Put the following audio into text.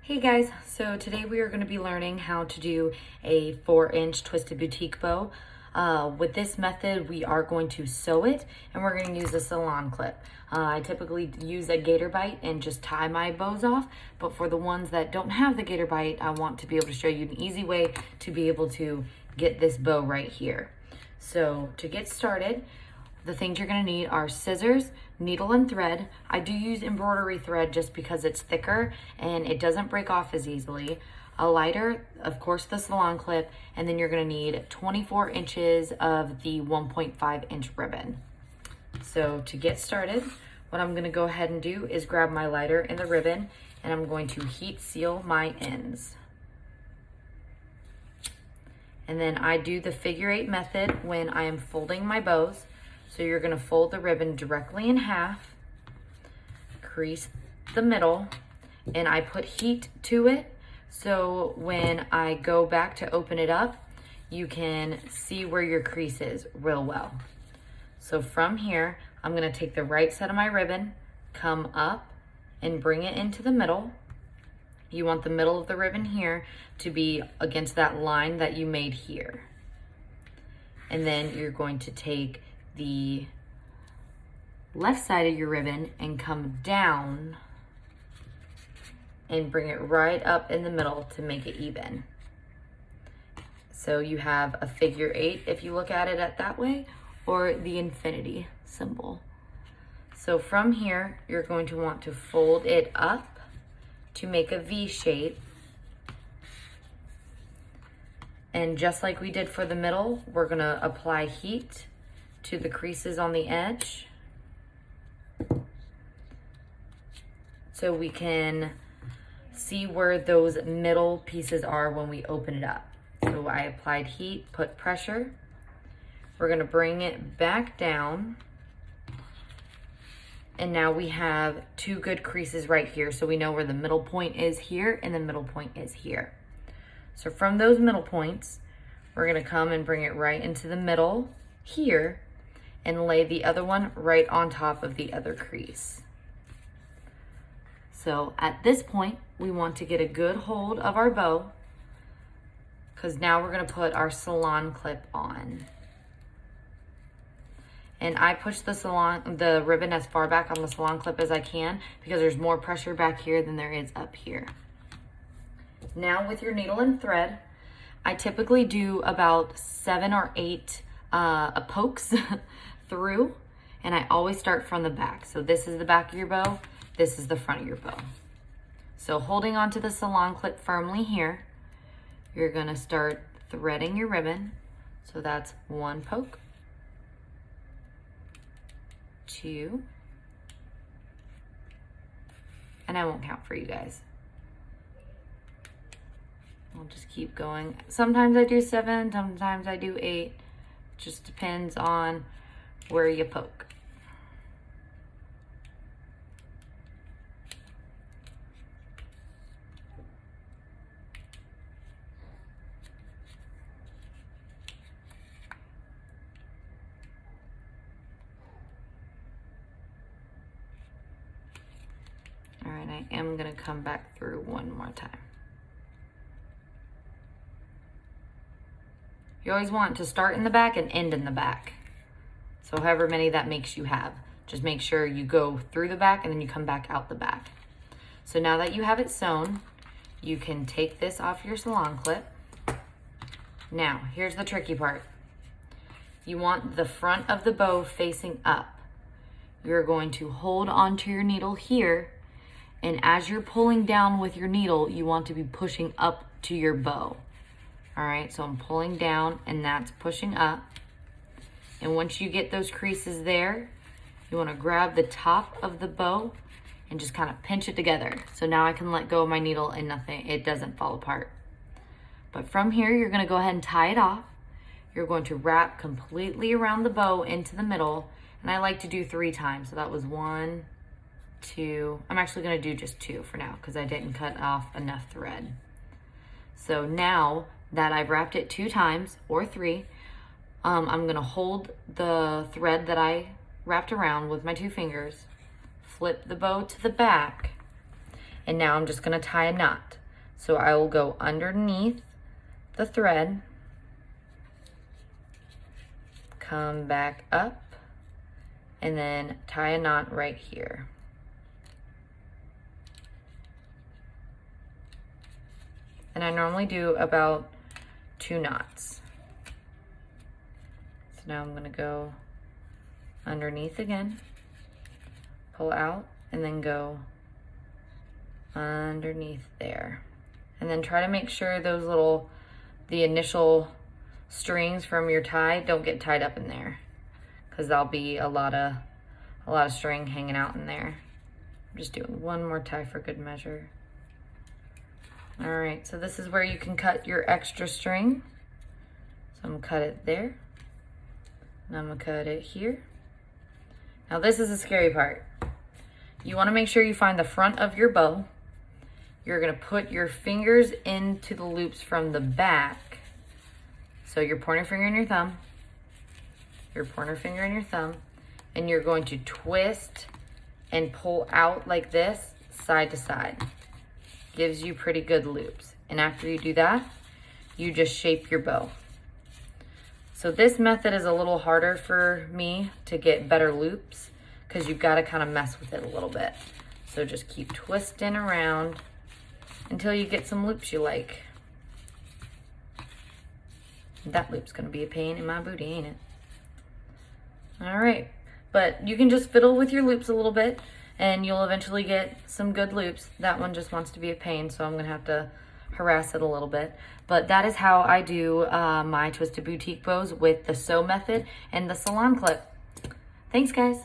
Hey guys, so today we are going to be learning how to do a 4-inch twisted boutique bow. With this method, we are going to sew it and we're going to use a salon clip. I typically use a gator bite and just tie my bows off, but for the ones that don't have the gator bite, I want to be able to show you an easy way to be able to get this bow right here. So to get started, the things you're gonna need are scissors, needle and thread. I do use embroidery thread just because it's thicker and it doesn't break off as easily. A lighter, of course the salon clip, and then you're gonna need 24 inches of the 1.5 inch ribbon. So to get started, what I'm gonna go ahead and do is grab my lighter and the ribbon, and I'm going to heat seal my ends. And then I do the figure 8 method when I am folding my bows. So you're gonna fold the ribbon directly in half, crease the middle, and I put heat to it. So when I go back to open it up, you can see where your crease is real well. So from here, I'm gonna take the right side of my ribbon, come up and bring it into the middle. You want the middle of the ribbon here to be against that line that you made here. And then you're going to take the left side of your ribbon and come down and bring it right up in the middle to make it even. So you have a figure 8 if you look at it that way, or the infinity symbol. So from here, you're going to want to fold it up to make a V shape. And just like we did for the middle, we're gonna apply heat to the creases on the edge so we can see where those middle pieces are when we open it up. So I applied heat, put pressure. We're gonna bring it back down. And now we have 2 good creases right here. So we know where the middle point is here and the middle point is here. So from those middle points, we're gonna come and bring it right into the middle here and lay the other one right on top of the other crease. So at this point, we want to get a good hold of our bow because now we're gonna put our salon clip on. And I push the ribbon as far back on the salon clip as I can because there's more pressure back here than there is up here. Now with your needle and thread, I typically do about 7 or 8 pokes through, and I always start from the back. So this is the back of your bow, this is the front of your bow. So holding onto the salon clip firmly here, you're gonna start threading your ribbon. So that's 1 poke, 2, and I won't count for you guys. I'll just keep going. Sometimes I do 7, sometimes I do 8. Just depends on where you poke. All right, I am gonna come back through one more time. You always want to start in the back and end in the back. So however many that makes you have. Just make sure you go through the back and then you come back out the back. So now that you have it sewn, you can take this off your salon clip. Now, here's the tricky part. You want the front of the bow facing up. You're going to hold onto your needle here, and as you're pulling down with your needle, you want to be pushing up to your bow. All right, so I'm pulling down and that's pushing up. And once you get those creases there, you wanna grab the top of the bow and just kind of pinch it together. So now I can let go of my needle and it doesn't fall apart. But from here, you're gonna go ahead and tie it off. You're going to wrap completely around the bow into the middle. And I like to do 3 times. So that was 1, 2, I'm actually gonna do just 2 for now because I didn't cut off enough thread. So now that I've wrapped it 2 times or 3, I'm gonna hold the thread that I wrapped around with my 2 fingers, flip the bow to the back, And now I'm just gonna tie a knot. So I will go underneath the thread, come back up, and then tie a knot right here. And I normally do about 2 knots. So now I'm gonna go underneath again, pull out, and then go underneath there. And then try to make sure those the initial strings from your tie don't get tied up in there, because there'll be a lot of string hanging out in there. I'm just doing one more tie for good measure. All right, so this is where you can cut your extra string. So I'm gonna cut it there, and I'm gonna cut it here. Now this is the scary part. You wanna make sure you find the front of your bow. You're gonna put your fingers into the loops from the back. So your pointer finger and your thumb, your pointer finger and your thumb, and you're going to twist and pull out like this, side to side. Gives you pretty good loops. And after you do that, you just shape your bow. So this method is a little harder for me to get better loops, because you've got to kind of mess with it a little bit. So just keep twisting around until you get some loops you like. That loop's gonna be a pain in my booty, ain't it? All right, but you can just fiddle with your loops a little bit and you'll eventually get some good loops. That one just wants to be a pain, so I'm gonna have to harass it a little bit. But that is how I do my Twisted Boutique bows with the sew method and the salon clip. Thanks, guys.